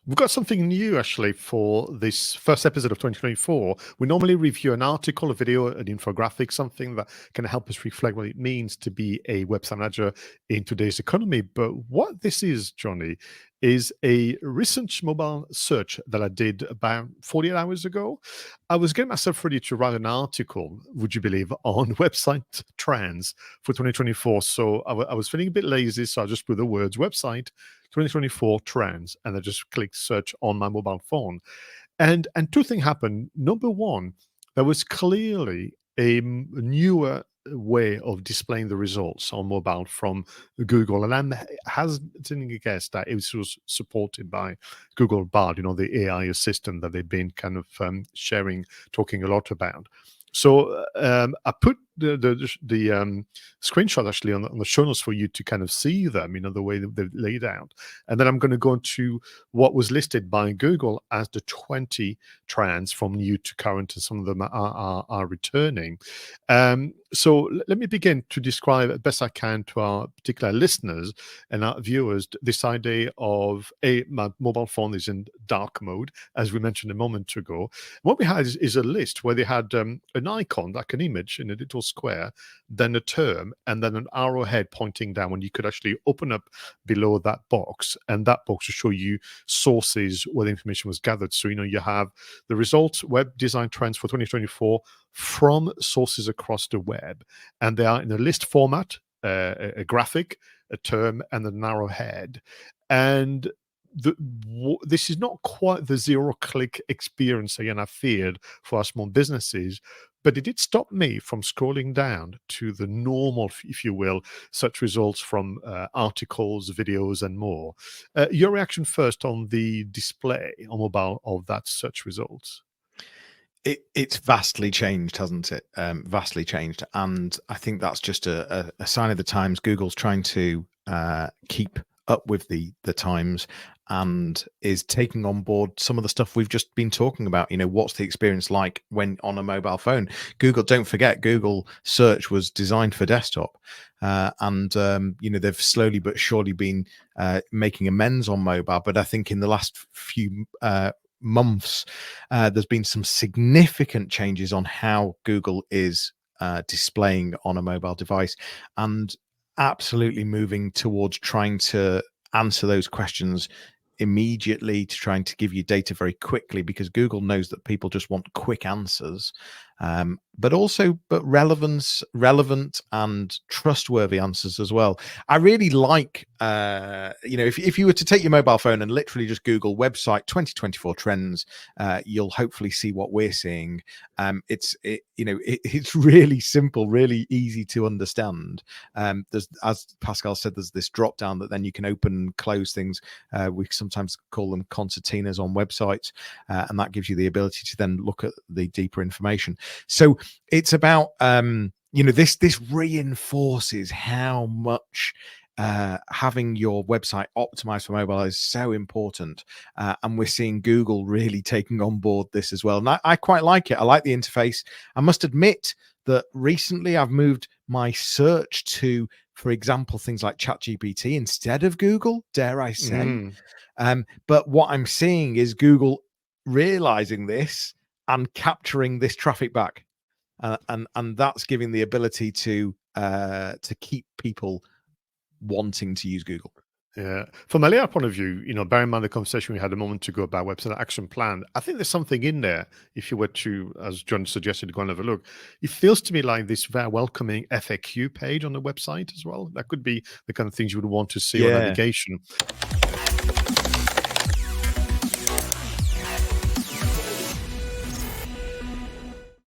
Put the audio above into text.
We've got something new actually for this first episode of 2024. We normally review an article, a video, an infographic, something that can help us reflect what it means to be a website manager in today's economy. But what this is, Johnny, is a recent mobile search that I did about 48 hours ago. I was getting myself ready to write an article, would you believe, on website trends for 2024. So I was feeling a bit lazy, so I just put the words website 2024 trends, and I just clicked search on my mobile phone. And two things happened. Number one, there was clearly a newer way of displaying the results on mobile from Google, and I'm hesitating to guess that it was supported by Google Bard, the AI assistant that they've been kind of sharing, talking a lot about. So I put the screenshot actually on the show notes for you to kind of see them, the way that they're laid out. And then I'm going to go into what was listed by Google as the 20 trends from new to current, and some of them are returning. So let me begin to describe as best I can to our particular listeners and our viewers this idea of my mobile phone is in dark mode, as we mentioned a moment ago. What we had is a list where they had an icon, like an image in a little square, then a term, and then an arrowhead pointing down, when you could actually open up below that box, and that box will show you sources where the information was gathered. So, you have the results, web design trends for 2024 from sources across the web, and they are in a list format, a graphic, a term, and an arrowhead. And this is not quite the zero-click experience, again, I feared for our small businesses, but it did stop me from scrolling down to the normal, if you will, search results from articles, videos, and more. Your reaction first on the display on mobile of that search results? It's vastly changed, hasn't it? Vastly changed, and I think that's just a sign of the times. Google's trying to keep up with the times, and is taking on board some of the stuff we've just been talking about. What's the experience like when on a mobile phone? Don't forget, Google search was designed for desktop, and they've slowly but surely been making amends on mobile. But I think in the last few months, there's been some significant changes on how Google is displaying on a mobile device, and absolutely moving towards trying to answer those questions immediately, to trying to give you data very quickly, because Google knows that people just want quick answers, but relevant and trustworthy answers as well. I really like, if you were to take your mobile phone and literally just Google website 2024 trends, you'll hopefully see what we're seeing. It's really simple, really easy to understand. There's, as Pascal said, there's this drop down that then you can open and close things. We sometimes call them concertinas on websites, and that gives you the ability to then look at the deeper information. So it's about this reinforces how much having your website optimized for mobile is so important, and we're seeing Google really taking on board this as well. And I quite like it. I like the interface. I must admit that recently I've moved my search to, for example, things like ChatGPT instead of Google, dare I say. But what I'm seeing is Google realizing this and capturing this traffic back, and that's giving the ability to keep people wanting to use Google. Yeah. From a layout point of view, bear in mind the conversation we had a moment ago about website action plan. I think there's something in there. If you were to, as John suggested, go and have a look, it feels to me like this very welcoming FAQ page on the website as well. That could be the kind of things you would want to see on navigation.